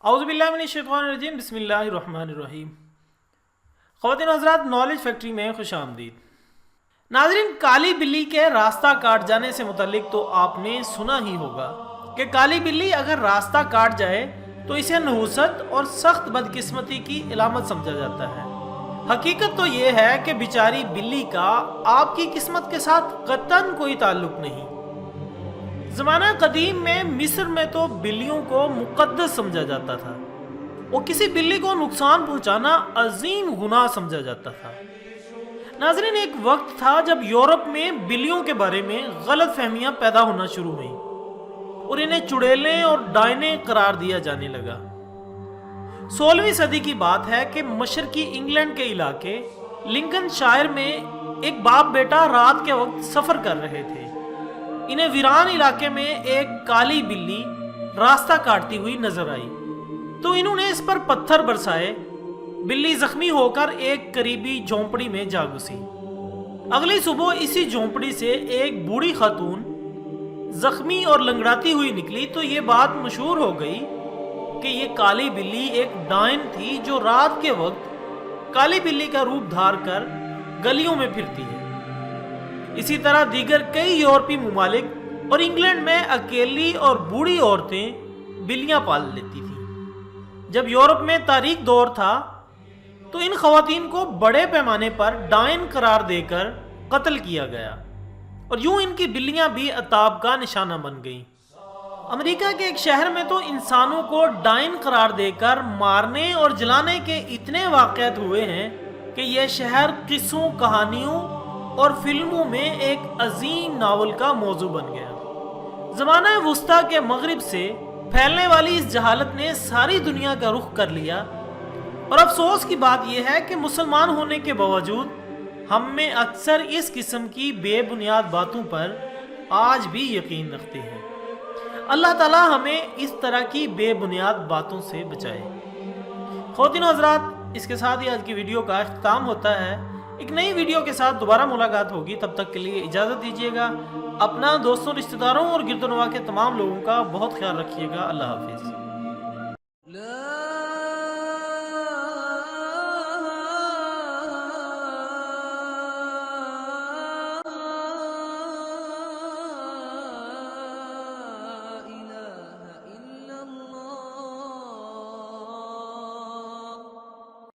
اعوذ باللہ من الشیطان الرجیم، بسم اللہ الرحمن الرحیم۔ خواتین و حضرات، نالج فیکٹری میں خوش آمدید۔ ناظرین، کالی بلی کے راستہ کاٹ جانے سے متعلق تو آپ نے سنا ہی ہوگا کہ کالی بلی اگر راستہ کاٹ جائے تو اسے نحوست اور سخت بدقسمتی کی علامت سمجھا جاتا ہے۔ حقیقت تو یہ ہے کہ بیچاری بلی کا آپ کی قسمت کے ساتھ قطعاً کوئی تعلق نہیں۔ زمانہ قدیم میں مصر میں تو بلیوں کو مقدس سمجھا جاتا تھا اور کسی بلی کو نقصان پہنچانا عظیم گناہ سمجھا جاتا تھا۔ ناظرین، ایک وقت تھا جب یورپ میں بلیوں کے بارے میں غلط فہمیاں پیدا ہونا شروع ہوئیں اور انہیں چڑیلیں اور ڈائنے قرار دیا جانے لگا۔ 16ویں صدی کی بات ہے کہ مشرقی انگلینڈ کے علاقے لنکن شائر میں ایک باپ بیٹا رات کے وقت سفر کر رہے تھے۔ انہیں ویران علاقے میں ایک کالی بلی راستہ کاٹتی ہوئی نظر آئی تو انہوں نے اس پر پتھر برسائے۔ بلی زخمی ہو کر ایک قریبی جھونپڑی میں جا گھسی۔ اگلی صبح اسی جھونپڑی سے ایک بوڑھی خاتون زخمی اور لنگڑاتی ہوئی نکلی تو یہ بات مشہور ہو گئی کہ یہ کالی بلی ایک ڈائن تھی جو رات کے وقت کالی بلی کا روپ دھار کر گلیوں میں پھرتی ہے۔ اسی طرح دیگر کئی یورپی ممالک اور انگلینڈ میں اکیلی اور بوڑھی عورتیں بلیاں پال لیتی تھیں۔ جب یورپ میں تاریک دور تھا تو ان خواتین کو بڑے پیمانے پر ڈائن قرار دے کر قتل کیا گیا اور یوں ان کی بلیاں بھی عطاب کا نشانہ بن گئیں۔ امریکہ کے ایک شہر میں تو انسانوں کو ڈائن قرار دے کر مارنے اور جلانے کے اتنے واقعات ہوئے ہیں کہ یہ شہر قصوں، کہانیوں اور فلموں میں ایک عظیم ناول کا موضوع بن گیا۔ زمانہ وسطیٰ کے مغرب سے پھیلنے والی اس جہالت نے ساری دنیا کا رخ کر لیا اور افسوس کی بات یہ ہے کہ مسلمان ہونے کے باوجود ہم میں اکثر اس قسم کی بے بنیاد باتوں پر آج بھی یقین رکھتے ہیں۔ اللہ تعالی ہمیں اس طرح کی بے بنیاد باتوں سے بچائے۔ خواتین و حضرات، اس کے ساتھ ہی آج کی ویڈیو کا اختتام ہوتا ہے۔ ایک نئی ویڈیو کے ساتھ دوبارہ ملاقات ہوگی، تب تک کے لیے اجازت دیجیے گا۔ اپنا، دوستوں، رشتہ داروں اور گرد و نواح کے تمام لوگوں کا بہت خیال رکھیے گا۔ اللہ حافظ۔